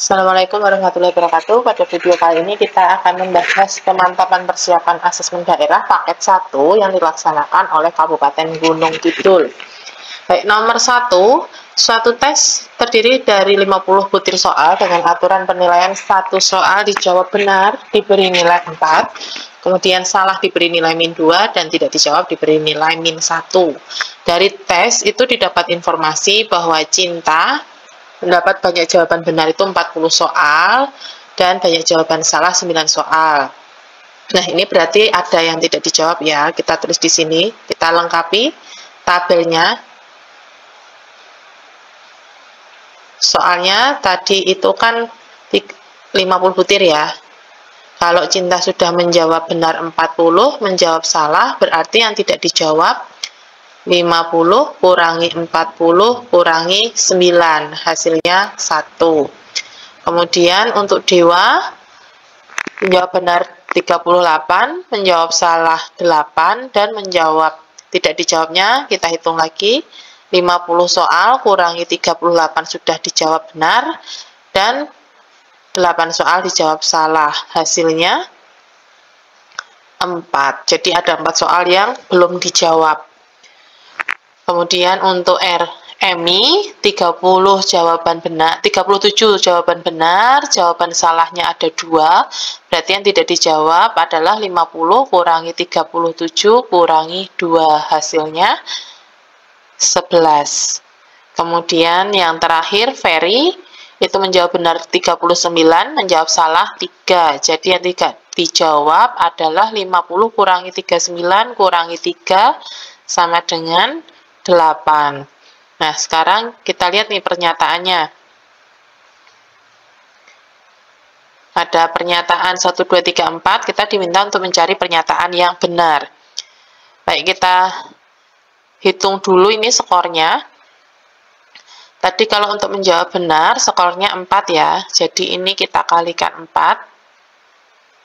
Assalamualaikum warahmatullahi wabarakatuh. Pada video kali ini kita akan membahas pemantapan persiapan asesmen daerah paket 1 yang dilaksanakan oleh Kabupaten Gunung Kidul. Baik, nomor 1, suatu tes terdiri dari 50 butir soal dengan aturan penilaian 1 soal dijawab benar diberi nilai 4, kemudian salah diberi nilai -2, dan tidak dijawab diberi nilai -1. Dari tes itu didapat informasi bahwa Cinta mendapat banyak jawaban benar itu 40 soal dan banyak jawaban salah 9 soal. Nah, ini berarti ada yang tidak dijawab ya. Kita tulis di sini, kita lengkapi tabelnya. Soalnya tadi itu kan 50 butir ya. Kalau Cinta sudah menjawab benar 40, menjawab salah, berarti yang tidak dijawab 50 kurangi 40 kurangi 9, hasilnya 1. Kemudian untuk Dewa menjawab benar 38, menjawab salah 8, dan menjawab tidak dijawabnya kita hitung lagi. 50 soal kurangi 38 sudah dijawab benar, dan 8 soal dijawab salah, hasilnya 4. Jadi ada 4 soal yang belum dijawab. Kemudian untuk Emi 37 jawaban benar, jawaban salahnya ada 2. Berarti yang tidak dijawab adalah 50 kurangi 37 kurangi 2, hasilnya 11. Kemudian yang terakhir Ferry itu menjawab benar 39, menjawab salah 3. Jadi yang tidak dijawab adalah 50 kurangi 39 kurangi 3 sama dengan 8. Nah, sekarang kita lihat nih pernyataannya. Ada pernyataan 1, 2, 3, 4, kita diminta untuk mencari pernyataan yang benar. Baik, kita hitung dulu ini skornya. Tadi kalau untuk menjawab benar, skornya 4 ya. Jadi ini kita kalikan 4.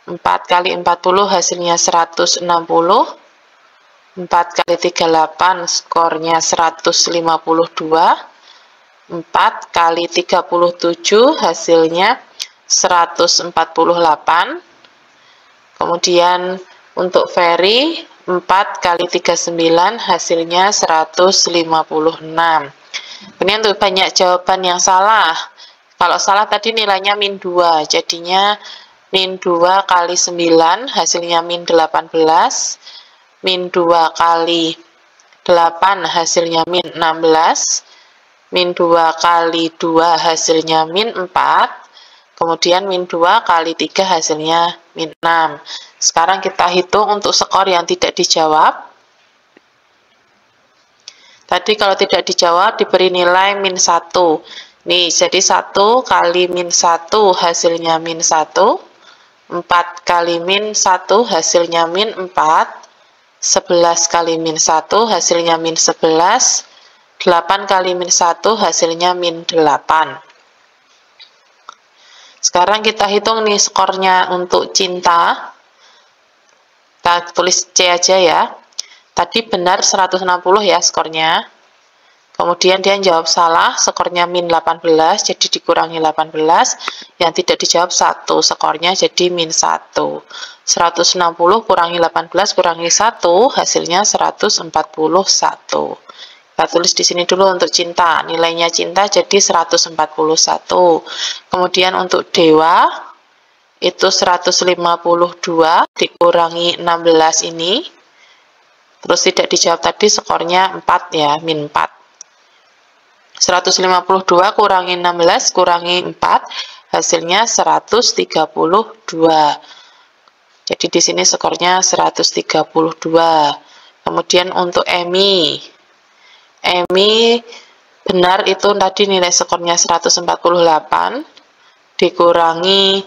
4 kali 40 hasilnya 160. 4 kali 38 skornya 152. 4 kali 37 hasilnya 148. Kemudian untuk Ferry 4 kali 39 hasilnya 156. Kemudian untuk banyak jawaban yang salah. Kalau salah tadi nilainya -2, jadinya -2 kali 9 hasilnya -18. -2 kali 8 hasilnya -16, -2 kali 2 hasilnya -4, kemudian -2 kali 3 hasilnya -6. Sekarang kita hitung untuk skor yang tidak dijawab. Tadi kalau tidak dijawab diberi nilai -1. Nih, jadi 1 kali -1 hasilnya -1, 4 kali -1 hasilnya -4, 11 kali -1 hasilnya -11, 8 kali -1 hasilnya -8. Sekarang kita hitung nih skornya untuk Cinta. Kita tulis C aja ya. Tadi benar 160 ya skornya. Kemudian dia jawab salah, skornya -18, jadi dikurangi 18. Yang tidak dijawab 1, skornya jadi -1. 160 kurangi 18 kurangi 1, hasilnya 141. Kita tulis di sini dulu untuk Cinta. Nilainya Cinta jadi 141. Kemudian untuk Dewa, itu 152 dikurangi 16 ini. Terus tidak dijawab tadi skornya 4 ya, -4. 152 kurangi 16 kurangi 4 hasilnya 132. Jadi di sini skornya 132. Kemudian untuk Emi benar itu tadi nilai skornya 148 dikurangi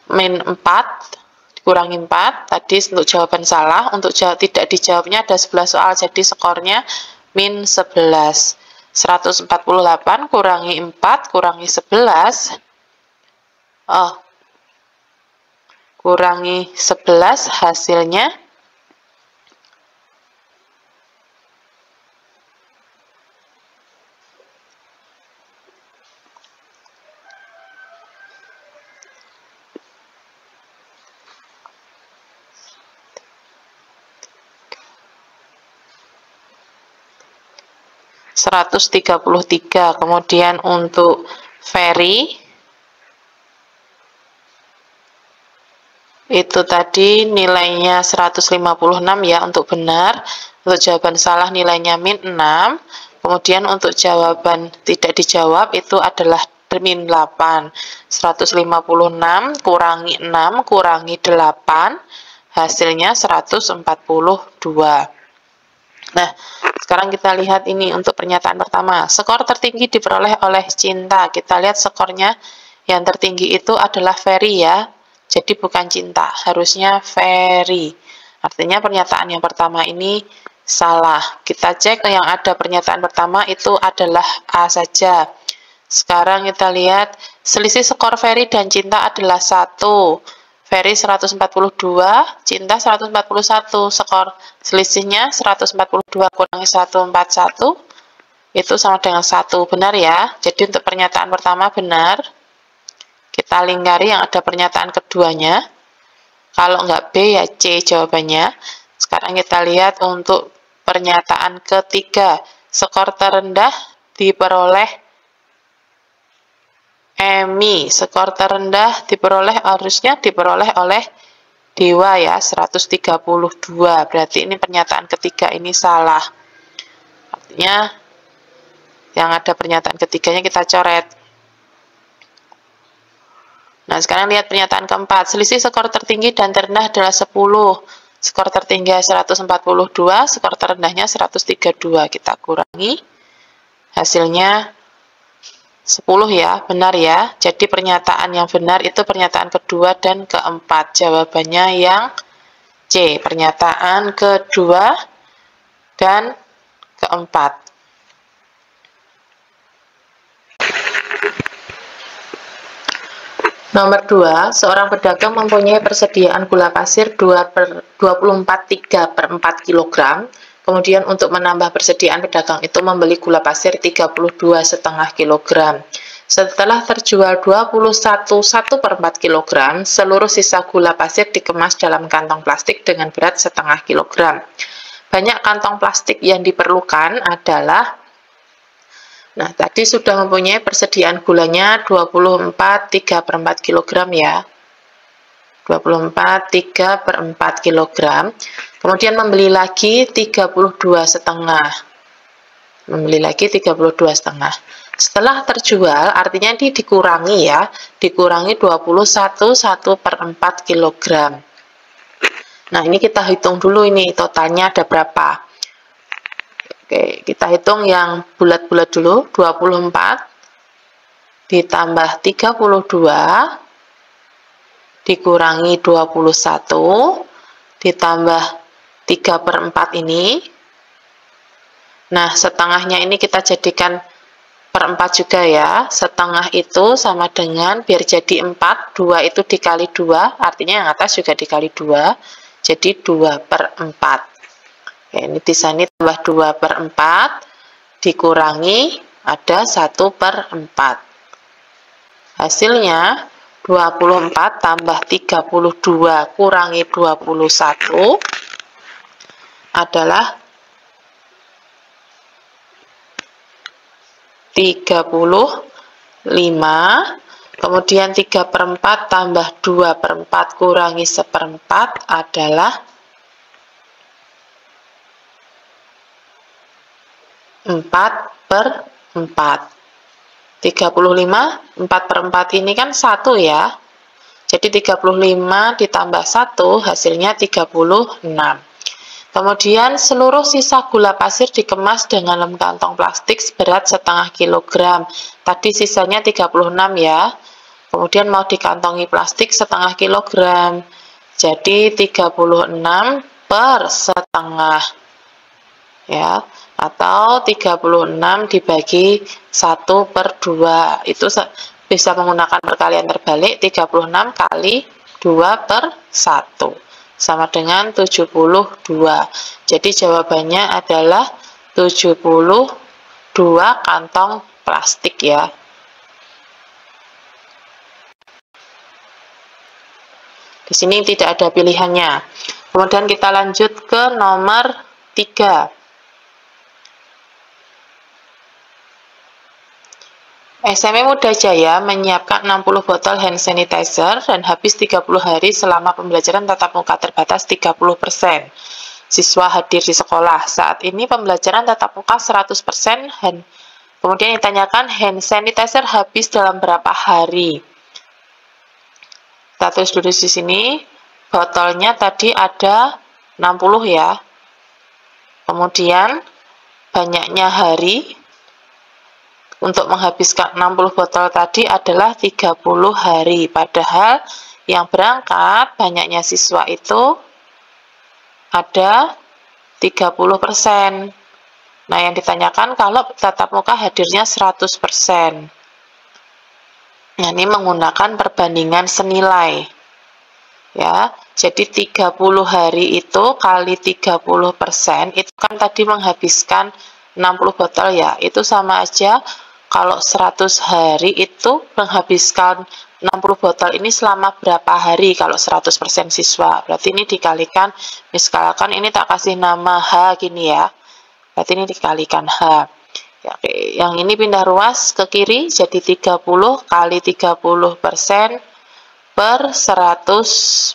-4 dikurangi 4 tadi untuk jawaban salah. Untuk tidak dijawabnya ada 11 soal, jadi skornya -11. 148 kurangi 4 kurangi 11 kurangi 11 hasilnya 1 133. Kemudian untuk Ferry itu tadi nilainya 156 ya untuk benar. Untuk jawaban salah nilainya min 6. Kemudian untuk jawaban tidak dijawab itu adalah min 8. 156 kurangi 6 kurangi 8 hasilnya 142. Nah, sekarang kita lihat ini untuk pernyataan pertama. Skor tertinggi diperoleh oleh Cinta. Kita lihat skornya yang tertinggi itu adalah Ferry ya. Jadi bukan Cinta, harusnya Ferry. Artinya pernyataan yang pertama ini salah. Kita cek yang ada pernyataan pertama itu adalah A saja. Sekarang kita lihat selisih skor Ferry dan Cinta adalah 1. Ferry 142, Cinta 141. Skor selisihnya 142 kurangi 141 itu sama dengan 1. Benar ya? Jadi untuk pernyataan pertama benar. Kita lingkari yang ada pernyataan keduanya. Kalau enggak B ya C jawabannya. Sekarang kita lihat untuk pernyataan ketiga. Skor terendah diperoleh Emi. Skor terendah harusnya diperoleh oleh Dewa ya, 132. Berarti ini pernyataan ketiga ini salah. Artinya yang ada pernyataan ketiganya kita coret. Nah, sekarang lihat pernyataan keempat. Selisih skor tertinggi dan terendah adalah 10. Skor tertinggi 142, skor terendahnya 132. Kita kurangi. Hasilnya 10 ya, benar ya. Jadi pernyataan yang benar itu pernyataan kedua dan keempat. Jawabannya yang C. Pernyataan kedua dan keempat. Nomor 2, seorang pedagang mempunyai persediaan gula pasir 24,3/4 kg. Kemudian untuk menambah persediaan pedagang itu membeli gula pasir 32,5 kg. Setelah terjual 21,1/4 kg, seluruh sisa gula pasir dikemas dalam kantong plastik dengan berat 0,5 kg. Banyak kantong plastik yang diperlukan adalah, nah, tadi sudah mempunyai persediaan gulanya 24,3/4 kg ya. 24,3/4 kg. Kemudian membeli lagi 32,5. Membeli lagi 32,5. Setelah terjual, artinya ini dikurangi ya. Dikurangi 21,1/4 kg. Nah, ini kita hitung dulu ini totalnya ada berapa. Oke, kita hitung yang bulat-bulat dulu. 24 ditambah 32 dikurangi 21 ditambah 3/4 ini. Nah, setengahnya ini kita jadikan per 4 juga ya. Setengah itu sama dengan, biar jadi 4, 2 itu dikali 2, artinya yang atas juga dikali 2, jadi 2/4. Oke, ini di sini tambah 2/4 dikurangi ada 1/4. Hasilnya 24 tambah 32 kurangi 21 adalah 35. Kemudian 3/4 tambah 2/4 kurangi 1/4 adalah 4/4. 35, 4/4 ini kan 1 ya. Jadi 35 ditambah 1 hasilnya 36. Kemudian seluruh sisa gula pasir dikemas dengan dalam kantong plastik seberat 0,5 kg. Tadi sisanya 36 ya. Kemudian mau dikantongi plastik 0,5 kg. Jadi 36/1/2 ya. Atau 36 dibagi 1/2. Itu bisa menggunakan perkalian terbalik. 36 kali 2/1 sama dengan 72. Jadi jawabannya adalah 72 kantong plastik ya. Di sini tidak ada pilihannya. Kemudian kita lanjut ke nomor 3. SME Muda Jaya menyiapkan 60 botol hand sanitizer dan habis 30 hari selama pembelajaran tatap muka terbatas 30%. Siswa hadir di sekolah. Saat ini pembelajaran tatap muka 100%. Kemudian ditanyakan hand sanitizer habis dalam berapa hari. Kita tulis dulu di sini. Botolnya tadi ada 60 ya. Kemudian banyaknya hari untuk menghabiskan 60 botol tadi adalah 30 hari. Padahal yang berangkat banyaknya siswa itu ada 30%. Nah, yang ditanyakan kalau tatap muka hadirnya 100%. Nah, ini menggunakan perbandingan senilai. Ya, jadi 30 hari itu kali 30% itu kan tadi menghabiskan 60 botol ya. Itu sama aja kalau 100 hari itu menghabiskan 60 botol ini selama berapa hari kalau 100% siswa. Berarti ini dikalikan, misalkan ini tak kasih nama H gini ya. Berarti ini dikalikan H. Ya, oke. Yang ini pindah ruas ke kiri jadi 30 kali 30% per 100%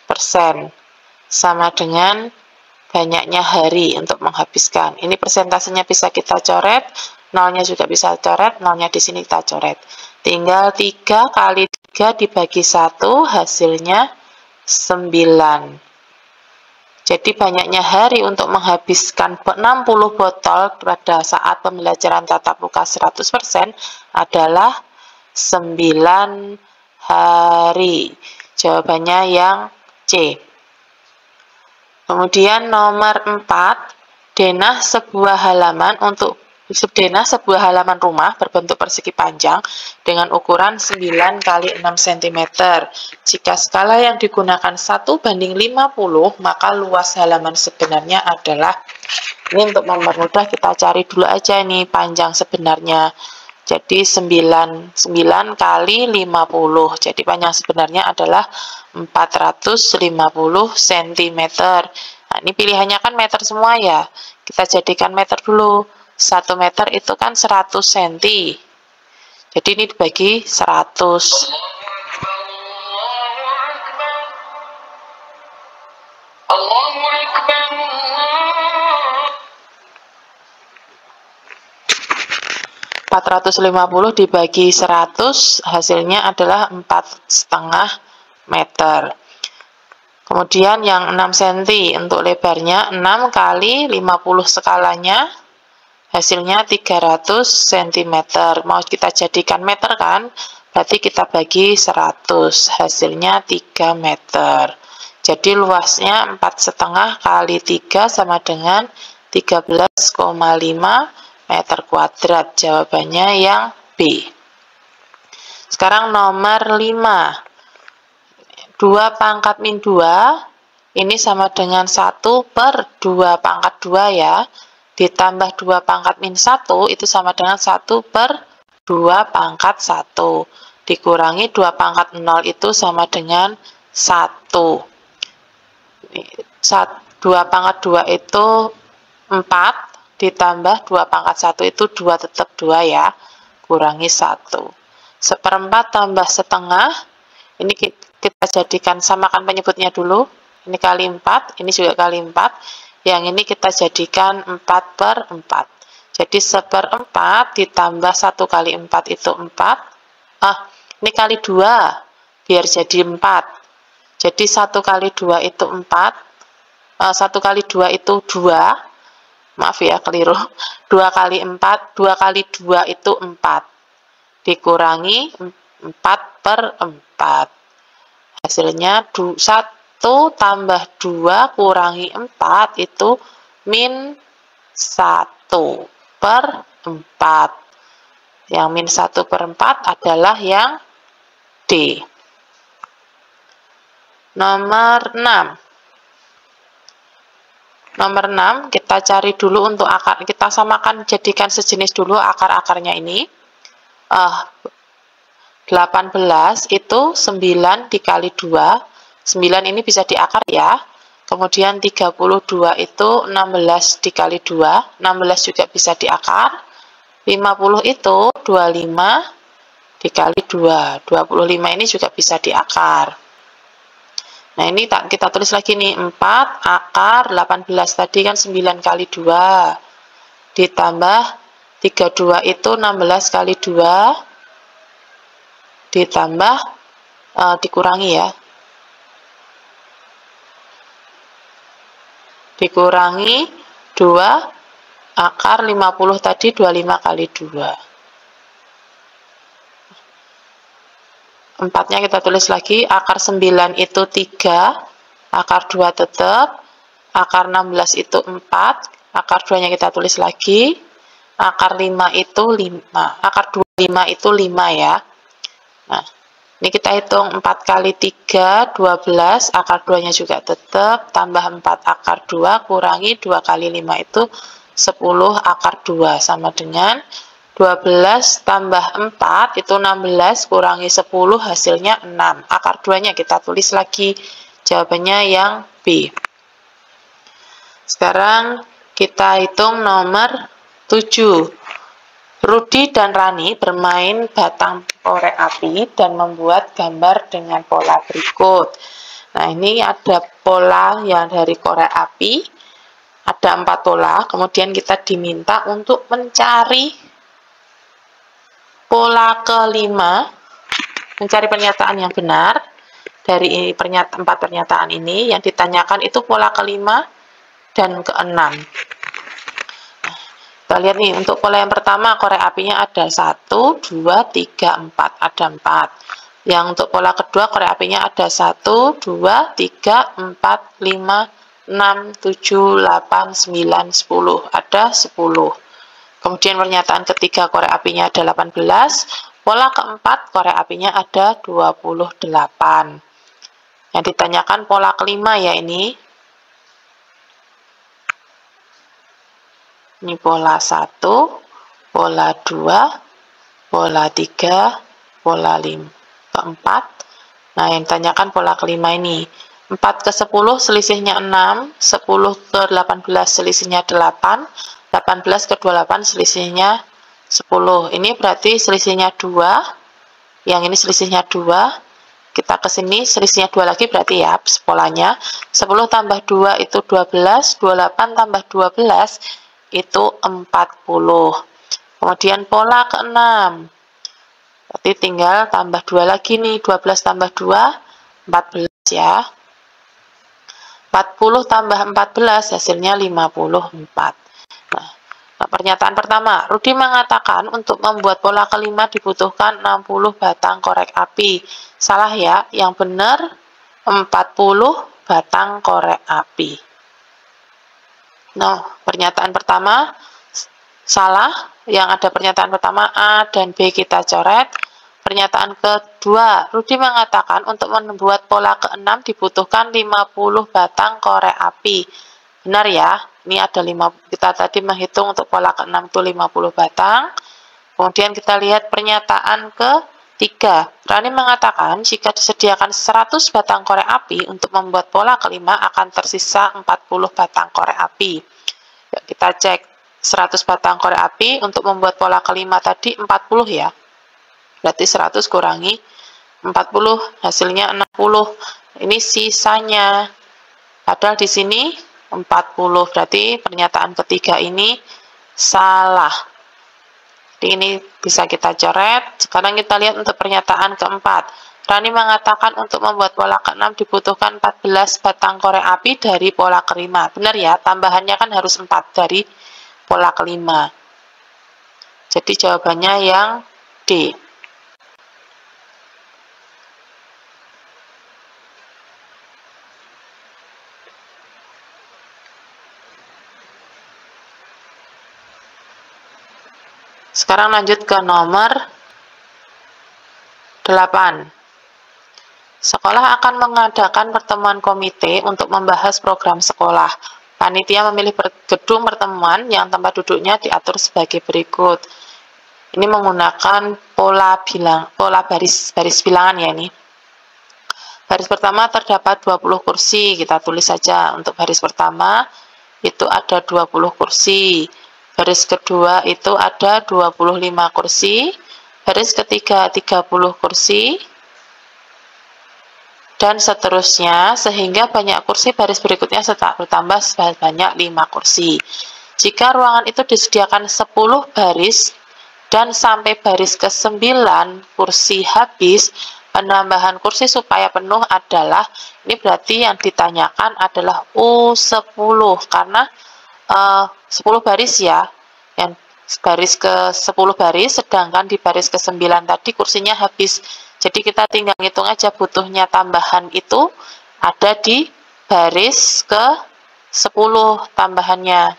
sama dengan banyaknya hari untuk menghabiskan. Ini persentasenya bisa kita coret, nolnya juga bisa coret, nolnya di sini kita coret. Tinggal 3 kali 3 dibagi 1, hasilnya 9. Jadi banyaknya hari untuk menghabiskan 60 botol pada saat pembelajaran tatap muka 100% adalah 9 hari. Jawabannya yang C. Kemudian nomor 4, denah sebuah halaman rumah berbentuk persegi panjang dengan ukuran 9 x 6 cm. Jika skala yang digunakan 1:50, maka luas halaman sebenarnya adalah, ini untuk mempermudah kita cari dulu aja nih panjang sebenarnya. Jadi 9 kali 50. Jadi panjang sebenarnya adalah 450 cm. Nah, ini pilihannya kan meter semua ya. Kita jadikan meter dulu. 1 meter itu kan 100 cm. Jadi ini dibagi 100. Allahu Akbar. 450 dibagi 100 hasilnya adalah 4,5 meter. Kemudian yang 6 cm untuk lebarnya 6 kali 50 skalanya hasilnya 300 cm. Mau kita jadikan meter kan? Berarti kita bagi 100 hasilnya 3 meter. Jadi luasnya 4,5 kali 3 sama dengan 13,5 meter kuadrat. Jawabannya yang B. Sekarang nomor 5. 2 pangkat min 2 ini sama dengan 1/2 pangkat 2 ya. Ditambah 2 pangkat min 1 itu sama dengan 1/2 pangkat 1. Dikurangi 2 pangkat 0 itu sama dengan 1. 2 pangkat 2 itu 4. Ditambah 2 pangkat 1 itu 2, tetap 2 ya, kurangi 1. 1/4 tambah setengah, ini kita jadikan, samakan penyebutnya dulu, ini kali 4, ini juga kali 4, yang ini kita jadikan 4/4. Jadi 1/4 ditambah 1 kali 4 itu 4, ini kali 2, biar jadi 4. Jadi 1 kali 2 itu 4, 1 kali 2 itu 2, maaf ya keliru, 2 kali 4, 2 kali 2 itu 4, dikurangi 4/4, hasilnya 1 tambah 2 kurangi 4 itu min 1/4, yang min 1/4 adalah yang D. Nomor 6. Nomor 6, kita cari dulu untuk akar, kita samakan, jadikan sejenis dulu akar-akarnya ini. 18 itu 9 dikali 2, 9 ini bisa diakar ya. Kemudian 32 itu 16 dikali 2, 16 juga bisa diakar. 50 itu 25 dikali 2. 25 ini juga bisa diakar. Nah, ini kita tulis lagi nih, 4 akar 18 tadi kan 9 kali 2. Ditambah 32 itu 16 kali 2. Ditambah, dikurangi ya. Dikurangi 2 akar 50 tadi 25 kali 2. 4-nya kita tulis lagi, akar 9 itu 3, akar 2 tetap, akar 16 itu 4, akar 2-nya kita tulis lagi, akar 5 itu 5, akar 25 itu 5 ya. Nah, ini kita hitung 4 kali 3, 12, akar 2-nya juga tetap, tambah 4 akar 2, kurangi 2 kali 5 itu 10 akar 2, sama dengan 12 tambah 4 itu 16, kurangi 10 hasilnya 6. Akar 2-nya kita tulis lagi, jawabannya yang B. Sekarang kita hitung nomor 7. Rudi dan Rani bermain batang korek api dan membuat gambar dengan pola berikut. Nah, ini ada pola yang dari korek api, ada 4 pola, kemudian kita diminta untuk mencari pola kelima, mencari pernyataan yang benar dari 4 pernyataan ini. Yang ditanyakan itu pola kelima dan keenam. Kita lihat nih, untuk pola yang pertama korek apinya ada 1, 2, 3, 4, ada 4. Yang untuk pola kedua korek apinya ada 1, 2, 3, 4, 5, 6, 7, 8, 9, 10, ada 10. Kemudian pernyataan ketiga korek apinya ada 18, pola keempat korek apinya ada 28. Yang ditanyakan pola kelima ya ini. Ini pola 1, pola 2, pola 3, pola 5, keempat. Nah, yang ditanyakan pola kelima ini. 4 ke 10 selisihnya 6, 10 ke 18 selisihnya 8, 18 ke 28 selisihnya 10. Ini berarti selisihnya 2. Yang ini selisihnya 2. Kita ke sini selisihnya 2 lagi berarti ya polanya. 10 tambah 2 itu 12. 28 tambah 12 itu 40. Kemudian pola ke-6. Berarti tinggal tambah 2 lagi nih. 12 tambah 2, 14 ya. 40 tambah 14 hasilnya 54. Nah, pernyataan pertama, Rudi mengatakan untuk membuat pola kelima dibutuhkan 60 batang korek api. Salah ya, yang benar 40 batang korek api. Nah, pernyataan pertama salah, yang ada pernyataan pertama A dan B kita coret. Pernyataan kedua, Rudi mengatakan untuk membuat pola ke-6 dibutuhkan 50 batang korek api. Benar ya, ini ada 5, kita tadi menghitung untuk pola ke-6 itu 50 batang. Kemudian kita lihat pernyataan ketiga. Rani mengatakan jika disediakan 100 batang korek api untuk membuat pola kelima akan tersisa 40 batang korek api. Yuk kita cek 100 batang korek api untuk membuat pola kelima tadi 40 ya. Berarti 100 kurangi 40 hasilnya 60. Ini sisanya. Padahal di sini 40, berarti pernyataan ketiga ini salah. Jadi ini bisa kita coret. Sekarang kita lihat untuk pernyataan keempat. Rani mengatakan untuk membuat pola ke-6 dibutuhkan 14 batang korek api dari pola kelima. Benar ya, tambahannya kan harus 4 dari pola kelima. Jadi jawabannya yang D. Sekarang lanjut ke nomor 8. Sekolah akan mengadakan pertemuan komite untuk membahas program sekolah. Panitia memilih gedung pertemuan yang tempat duduknya diatur sebagai berikut. Ini menggunakan pola baris bilangan ya ini. Baris pertama terdapat 20 kursi. Kita tulis saja untuk baris pertama itu ada 20 kursi. Baris kedua itu ada 25 kursi, baris ketiga 30 kursi, dan seterusnya, sehingga banyak kursi baris berikutnya bertambah sebanyak 5 kursi. Jika ruangan itu disediakan 10 baris dan sampai baris ke-9 kursi habis, penambahan kursi supaya penuh adalah, ini berarti yang ditanyakan adalah U10, karena 10 baris ya, yang baris ke-10 baris, sedangkan di baris ke-9 tadi kursinya habis. Jadi kita tinggal ngitung aja butuhnya tambahan itu ada di baris ke-10 tambahannya.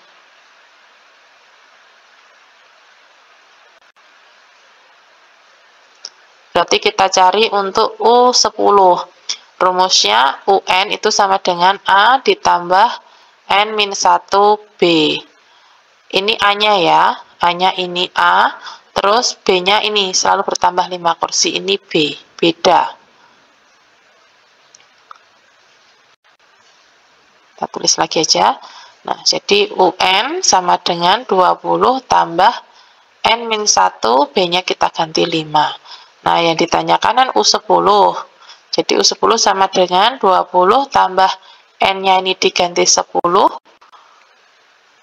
Berarti kita cari untuk U10. Rumusnya UN itu sama dengan A ditambah N-1B. Ini A-nya ya. A-nya ini A. Terus B-nya ini selalu bertambah 5 kursi. Ini B. Beda. Kita tulis lagi aja. Nah, jadi UN sama dengan 20 tambah N-1. B-nya kita ganti 5. Nah, yang ditanyakan kan U10. Jadi U10 sama dengan 20 tambah N-nya ini diganti 10,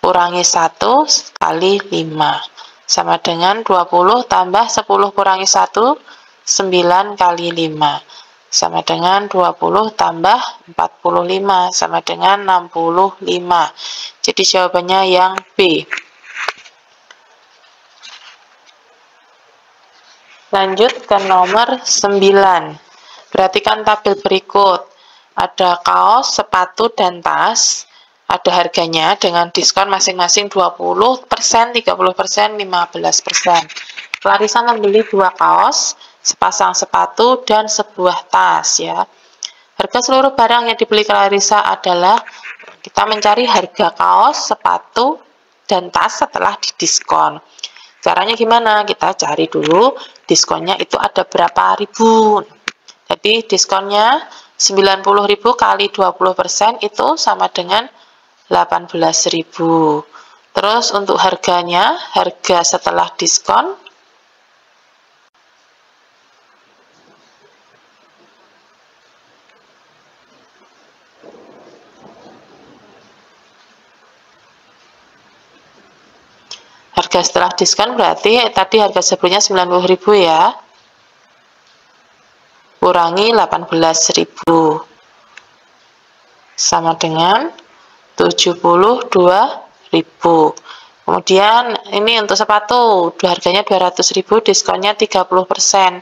kurangi 1 kali 5. Sama dengan 20 tambah 10 kurangi 1, 9 kali 5. Sama dengan 20 tambah 45, sama dengan 65. Jadi jawabannya yang B. Lanjut ke nomor 9. Perhatikan tabel berikut. Ada kaos, sepatu, dan tas. Ada harganya dengan diskon masing-masing 20%, 30%, 15%. Clarissa membeli 2 kaos, sepasang sepatu, dan sebuah tas ya. Harga seluruh barang yang dibeli Clarissa adalah, kita mencari harga kaos, sepatu, dan tas setelah didiskon. Caranya gimana? Kita cari dulu diskonnya itu ada berapa ribu. Jadi diskonnya 90.000 kali 20% itu sama dengan 18.000. Terus untuk harganya, harga setelah diskon harga setelah diskon berarti tadi harga sebelumnya 90.000 ya, kurangi 18.000 sama dengan 72.000. Kemudian ini untuk sepatu harganya 200.000, diskonnya 30%,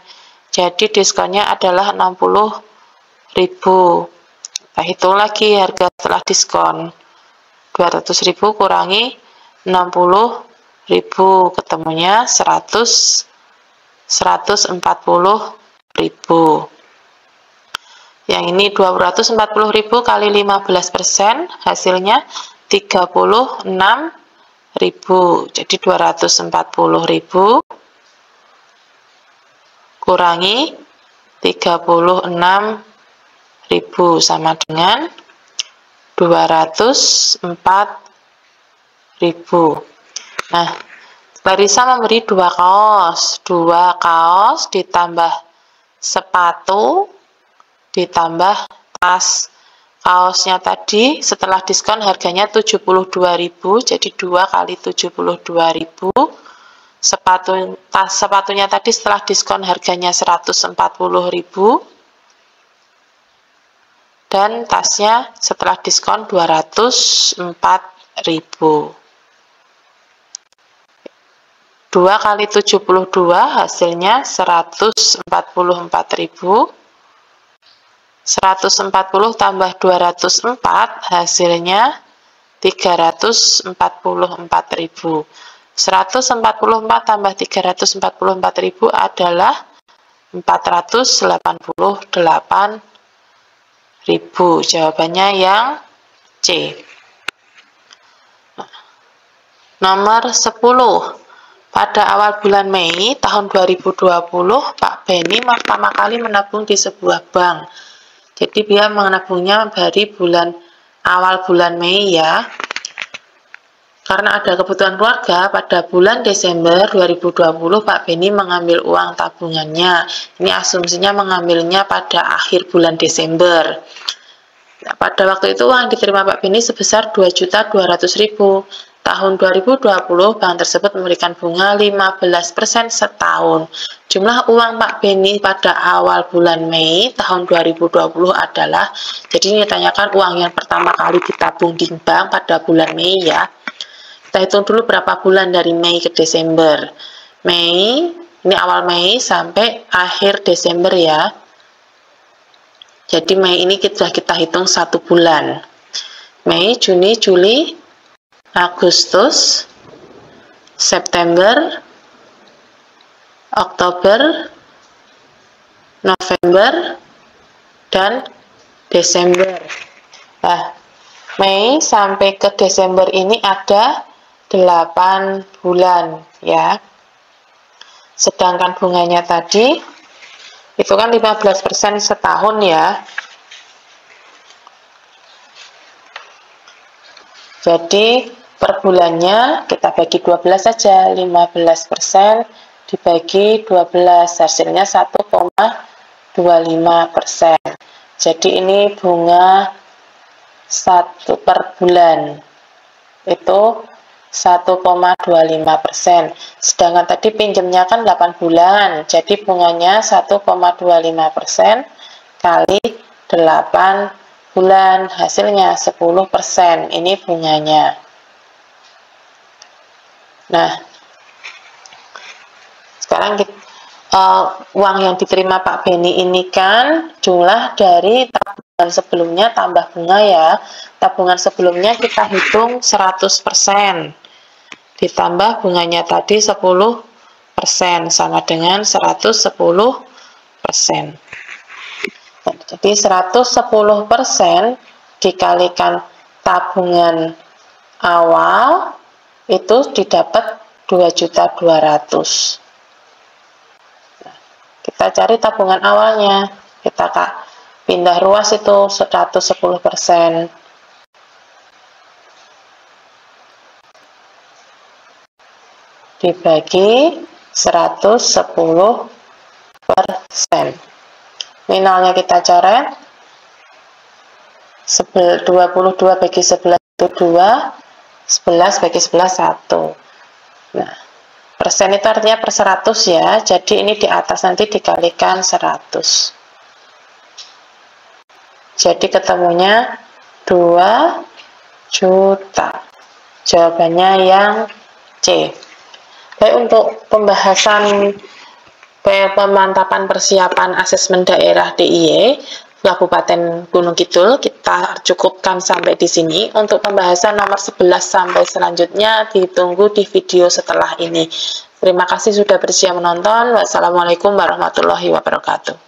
jadi diskonnya adalah 60.000. Kita hitung lagi harga setelah diskon, 200.000 kurangi 60.000, ketemunya 140.000. Yang ini 240.000 kali 15%, hasilnya 36.000. Jadi 240.000 kurangi 36.000 sama dengan 204.000. Nah, Clarissa memberi 2 kaos ditambah sepatu ditambah tas. Kaosnya tadi setelah diskon harganya 72.000, jadi 2 kali 72.000. Sepatunya tadi setelah diskon harganya 140.000, dan tasnya setelah diskon 204.000. 2 kali 72 hasilnya 144.000. 140 tambah 204 hasilnya 344.000. 144 tambah 344.000 adalah 488.000. Jawabannya yang C. Nomor 10. Pada awal bulan Mei tahun 2020, Pak Benny pertama kali menabung di sebuah bank. Jadi dia menabungnya dari awal bulan Mei ya. Karena ada kebutuhan keluarga, pada bulan Desember 2020 Pak Beni mengambil uang tabungannya. Ini asumsinya mengambilnya pada akhir bulan Desember. Nah, pada waktu itu uang diterima Pak Beni sebesar 2.200.000. Tahun 2020 bank tersebut memberikan bunga 15% setahun. Jumlah uang Pak Beni pada awal bulan Mei tahun 2020 adalah, jadi ini ditanyakan uang yang pertama kali ditabung di bank pada bulan Mei ya. Kita hitung dulu berapa bulan dari Mei ke Desember. Mei, ini awal Mei sampai akhir Desember ya. Jadi Mei ini sudah kita hitung 1 bulan. Mei, Juni, Juli, Agustus, September, Oktober, November, dan Desember. Nah, Mei sampai ke Desember ini ada 8 bulan ya. Sedangkan bunganya tadi itu kan 15% setahun ya. Jadi per bulannya kita bagi 12 saja, 15% dibagi 12 hasilnya 1,25%. Jadi ini bunga 1 per bulan itu 1,25%. Sedangkan tadi pinjamnya kan 8 bulan, jadi bunganya 1,25% kali 8 bulan, hasilnya 10%. Ini bunganya. Nah, sekarang kita, uang yang diterima Pak Beni ini kan jumlah dari tabungan sebelumnya tambah bunga ya. Tabungan sebelumnya kita hitung 100%. Ditambah bunganya tadi 10% sama dengan 110%. Jadi 110% dikalikan tabungan awal itu didapat 2.200.000. Nah, kita cari tabungan awalnya. Kita pindah ruas itu 110%. Dibagi 110%. Nominalnya kita coret, 22 bagi 11 itu 2, 11 bagi 11 1. Nah, persen itu artinya per 100 ya, jadi ini di atas nanti dikalikan 100. Jadi ketemunya 2 juta. Jawabannya yang C. Baik, untuk pembahasan pemantapan persiapan asesmen daerah DIY Kabupaten Gunung Kidul kita cukupkan sampai di sini. Untuk pembahasan nomor 11 sampai selanjutnya ditunggu di video setelah ini. Terima kasih sudah bersedia menonton. Wassalamualaikum warahmatullahi wabarakatuh.